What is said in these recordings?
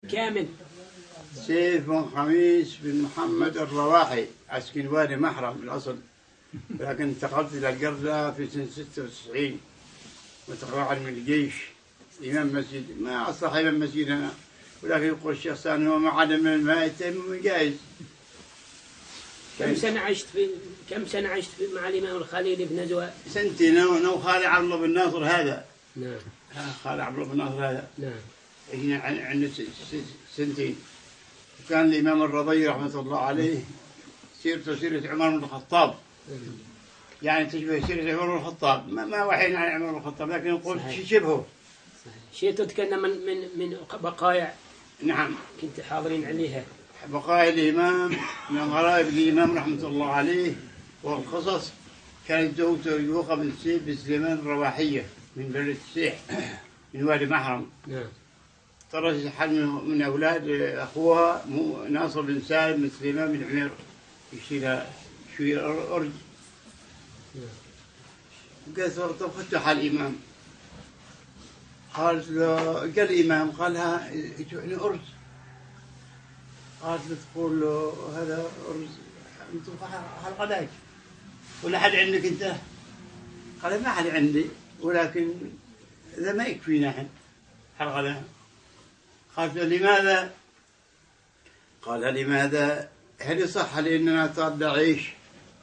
كامل. سيف بن خميس بن محمد الرواحي، أسكن وادي محرم بالأصل، لكن انتقلت إلى القردة في سنة 96 وتقاعد من الجيش. إمام مسجد، ما أصلح إمام مسجد أنا، ولكن يقول الشيخ سامي وما عدا من الماء يتيمم جائز. كم سنة عشت مع الإمام الخليل بن نزوة؟ سنتين. أنا وخالي عبد الله بن ناصر هذا. نعم. خالي عبد الله بن ناصر هذا. نعم. عشنا عندنا سنتين. وكان الإمام الرضي رحمة الله عليه سيرته سيرة عمر بن الخطاب. يعني تشبه سيرة عمر بن الخطاب، ما وحينا عن عمر بن الخطاب، لكن نقول شبهه. شيء تتكلم من بقايا. نعم. كنت حاضرين عليها. بقايا الإمام من غرائب الإمام رحمة الله عليه والقصص. كانت زوجته يوقع بن سيف بن سليمان الرواحية من بلد السيح من وادي محرم. نعم. طرش حد من أولاد أخوها ناصر بن سالم بن سليمان بن عمير يشيلها شوية أرز. قالت له طب فتح الإمام. قالت له قال الإمام قالها يجوعني أرز. قالت له تقول له هذا أرز أنتم هالغداك ولا حد عندك أنت؟ قال ما حد عندي، ولكن إذا ما يكفينا نحن هالغداء. قالت له لماذا؟ قال لماذا؟ هل يصح لأننا نتغدى عيش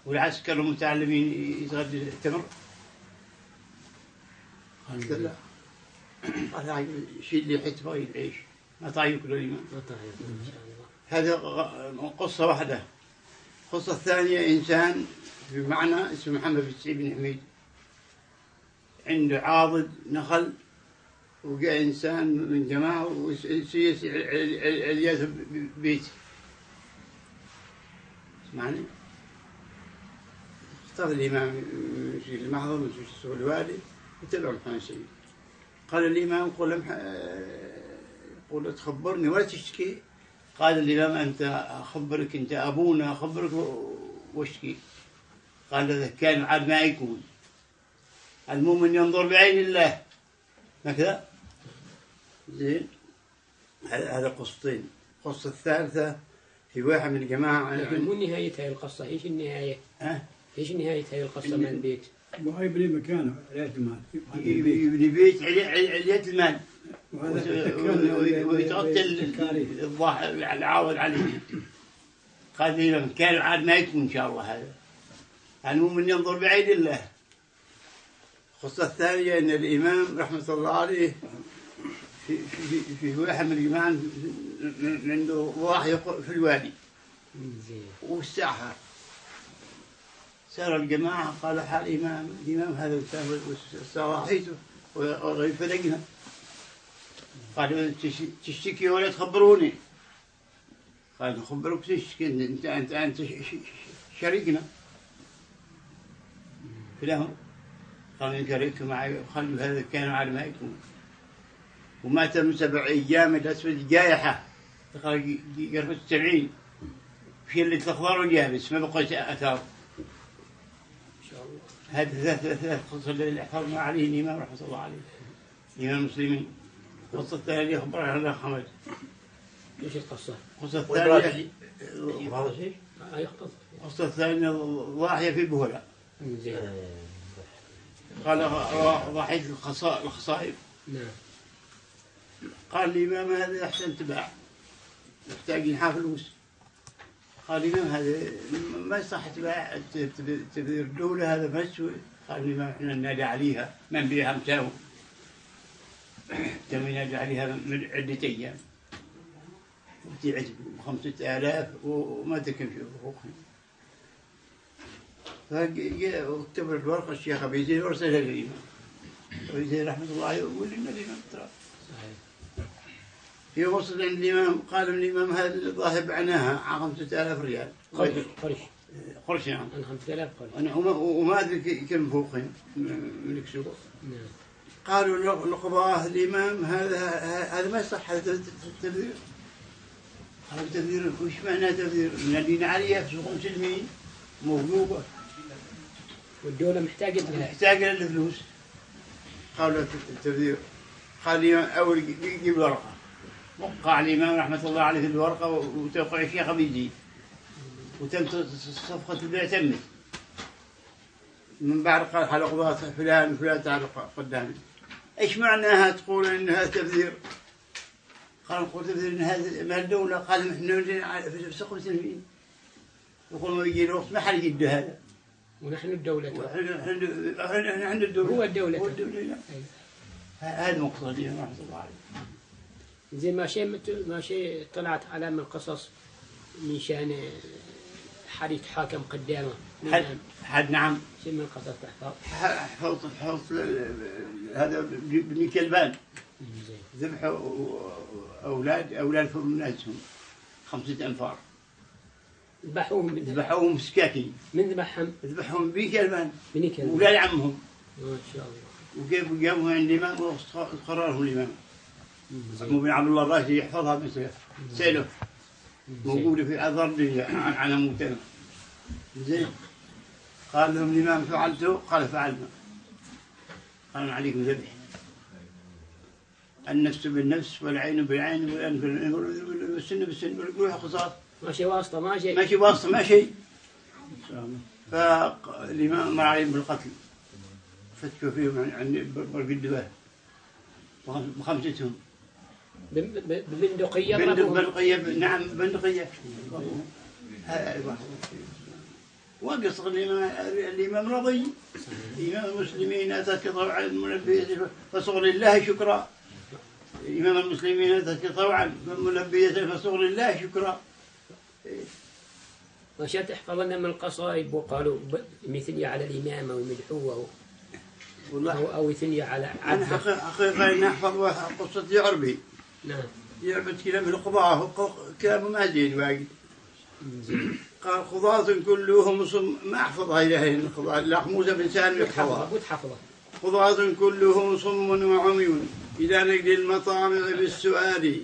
والعسكر المتعلمين يتغدى التمر؟ قالت له لا. قال شيل لي حتة بغيت العيش ما طايق له الإمام. هذه قصة واحدة. القصة الثانية إنسان بمعنى اسمه محمد بن سعيد بن حميد، عنده عاضد نخل، وجاء إنسان من جماعة وسيس علياته بيت. اسمعني. اختار الإمام يمشي المحضر ويمشي السوق الوالي وتبع محمد سعيد. قال الإمام قل تخبرني ولا تشتكي. قال الإمام أنت أخبرك، أنت أبونا أخبرك واشتكي. قال إذا كان عاد ما يكون. المؤمن ينظر بعين الله هكذا. زين. هذا قصتين. القصة الثالثة في واحد من الجماعة. لكن مو نهاية هاي القصة، إيش النهاية؟ إيش نهاية هاي القصة من البيت؟ ما يبني مكانه علية المال. يبني بيت علية المال. ويتغطى العاوض عليه. قال لي كان عاد ما يكون إن شاء الله هذا. المؤمن ينظر بعين الله. القصة الثانية أن الإمام رحمة الله عليه في واحد من الجماعة عنده ضاحية في الوادي والساحة. سار الجماعة قال حال الإمام هذا ضاحيته وفلقنا. قال تشتكي ولا تخبروني؟ قال نخبرك تشتكي، أنت شريكنا فلهم. قال نشارك معي وخلوا هذا كان على ما يكون. ومات من 7 أيام الأسود جائحة قرب 70 في اللي الأخضر واليابس ما بقى أثار. إن شاء الله. هذه ثلاث قصص اللي حفظنا عليه الإمام رحمة الله عليه الإمام المسلمين. القصة الثانية أخبر عنها حمد. إيش القصة؟ القصة الثانية القصة الثانية ضاحية في بهولة. قال ضحية الخصائب. نعم. قال الإمام هذا أحسن تباع محتاج ينحى فلوس. قال الإمام هذا ما يصح تباع تبذير الدولة، هذا ما يسوي. قال الإمام إحنا ننادي عليها ما نبيعها مساوي. تم ينادي عليها من عدة أيام وبتيعت ب5,000 وما تكن في حقوقهم. فكتب الورقة الشيخ أبي زيد وارسلها للإمام. أبي زيد رحمة الله عليه يقول لنا الإمام ترى. في وصل عند الإمام قال الإمام هذا الظاهر بعناها على 5,000 ريال. قرش نعم. 5,000 قرش. وما أدري كم فوقهم من السوق. نعم. قالوا لقضاء الإمام هذا ما يصح، هذا تبذير. قالوا تبذير وش معناه تبذير؟ نادينا عليها في سوق المسلمين موجوبة والدولة محتاجة للفلوس. قالوا تبذير. قال لي أول جيب ورقة وقع الإمام رحمة الله عليه في الورقة وتوقع الشيخ بيزيد وتم صفقة البيع تمت. من بعد قال حلقات فلان وفلان تعلق قدامي. إيش معناها تقول إنها تبذير؟ قال نقول تبذير إن هذا مال الدولة. قال إحنا في سوق المسلمين يقول ما يجي الوقت ما حد يجد هذا. ونحن الدولة. احنا عند الدولة. هو الدولة. هو الدولة. هذا مقصودي رحمة الله عليه. زي ما شيء طلعت على من القصص من شان حد يتحاكم قدامه. حد نعم. شيء من القصص تحفظ. حفظ هذا بن كلبان. ذبحوا أولاد من ناسهم 5 أنفار. ذبحوهم سكاكين. من ذبحهم؟ ذبحهم بن كلبان. بن كلبان. أولاد عمهم. ما شاء الله. وجابوها عند الإمام وقررهم الإمام. عمو بن عبد الله الراشدي يحفظها مثله. سيله. موجودة في أثر الدنيا عن موتنا. زين. قال لهم الإمام فعلته؟ قال فعلنا. قال عليكم ذبح. النفس بالنفس والعين بالعين والأنف والسن بالسن والجروح قصاص. ماشي واسطة ماشي واسطة ما شيء. فالإمام أمر عليهم بالقتل. فتشوا فيهم عند برق الدباه ب5. ببندقية. بندقية نعم بندقية. وقص الإمام رضي. إمام المسلمين أتتك طوعا المنبية فصغ لله شكرا. إمام المسلمين أتتك طوعا المنبية فصغ لله شكرا. وشا تحفظ لنا من القصائد وقالوا مثنية على الإمام أو مدحوه أو مثنية على عبد. أنا حقيقة نحفظ قصة يعربي. نعم. يعربي كلام القضاة كلام ما زين واجد. قال قضاة كلهم ما أحفظها إلى القضاة. لا موسى بن سالم يحفظها. قضاة كلهم صم وعمي إلى نقل المطامع بالسؤال.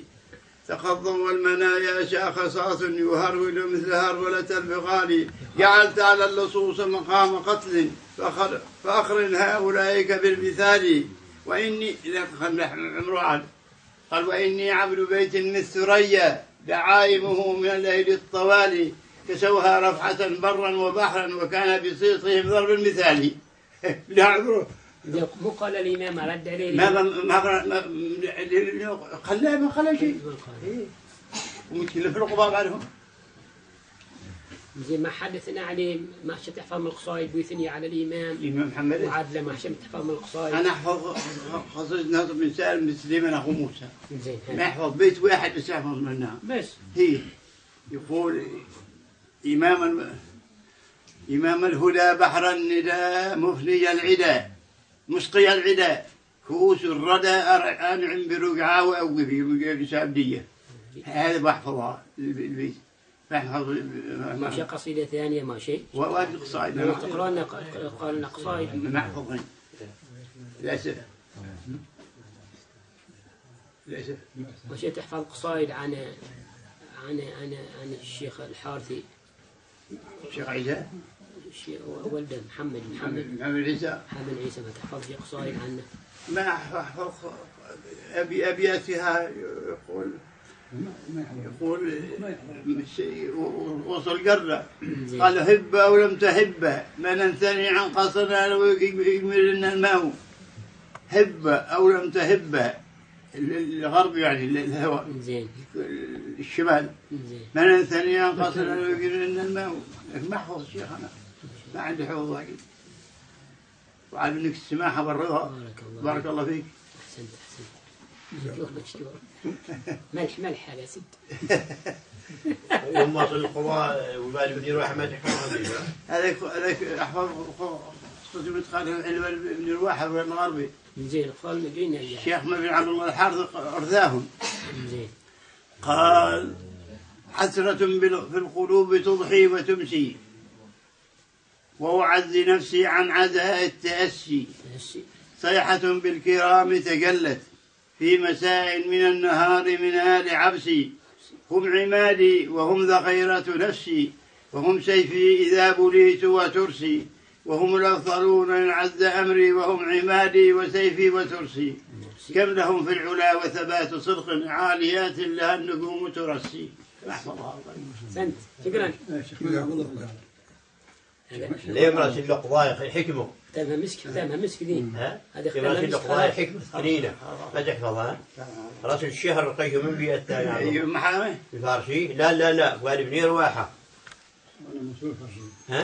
تقضوا المنايا شاخصات يهرول مثل هرولة البغال. جعلت على اللصوص مقام قتل فأقرن هؤلاء بالمثال. وإني قال وإني عبد بيت من الثريا دعائمه من الليل الطوالي. كسوها رفعة برا وبحرا وكان بصيصهم ضرب المثالي. لا عذره. مو قال الإمام رد عليه. ما خلى شيء. ومشكلة في القضاء بعدهم. زي ما حدثنا عليه ما شئت تحفظ من القصائد ويثني على الإمام محمد. وعدله ما شئت تحفظ من القصائد. أنا أحفظ قصيدة ناصر بن سالم بن سليمان أخو موسى. زين. ما يحفظ بيت واحد بس يحفظ منها. بس. هي يقول إمام الهدى بحر الندى مفني العدا مسقي العدا كؤوس الردى أنعم برقعة وأوقفي بسابدية. هذا بحفظها البيت. بحفظ ما شيء قصيدة ثانية ما شيء. واجد قصائد. لما تقرأنا قال لنا قصائد. ما أحفظهن. للأسف. للأسف. ما شئت تحفظ قصائد عن الشيخ الحارثي. الشيخ عيسى. ولده محمد عيسى. محمد عيسى ما تحفظ شيء قصائد عنه. ما أحفظ أبياتها يقول وصل قرة قال هب أو لم تهب ما ننثني عن قصرنا لو يمرنا الماء. هب أو لم تهب الغرب يعني الهواء. زين. الشمال. زين. ما ننثني عن قصرنا لو يمرنا الماء. ما أحفظ الشيخ أنا ما عندي حفظ واجد. وعلمك السماحة والرضا. بارك الله فيك. أحسنت. ملح هذا سد. يوم وصل القضاء وبالي بدير أحمد هذاك أحفظ قصة بنت خالد بن الواحد الغربي. زين. قال مدينة الشيخ بن عبد الله الحارث أرثاهم. زين. قال حسرة في القلوب تضحي وتمسي وأعز نفسي عن عزاء التأسي. صيحة بالكرام تجلت في مساء من النهار من آل عبسي. هم عمادي وهم ذخيرة نفسي وهم سيفي إذا بليت وترسي. وهم الأفضلون إن عز أمري وهم عمادي وسيفي وترسي كم لهم في العلا وثبات صدق عاليات لها النجوم ترسي. احفظها سنت شكرا. ليه مراسل القضايا حكمه ختامها مسك، ختامها مسك ذي. هذه مراسل القضايا حكمة ثقيلة ما تحفظها. راسل الشهر رقيه من بيئة محامي الفارسي. لا قال ابن رواحة. أنا مسؤول فرشي.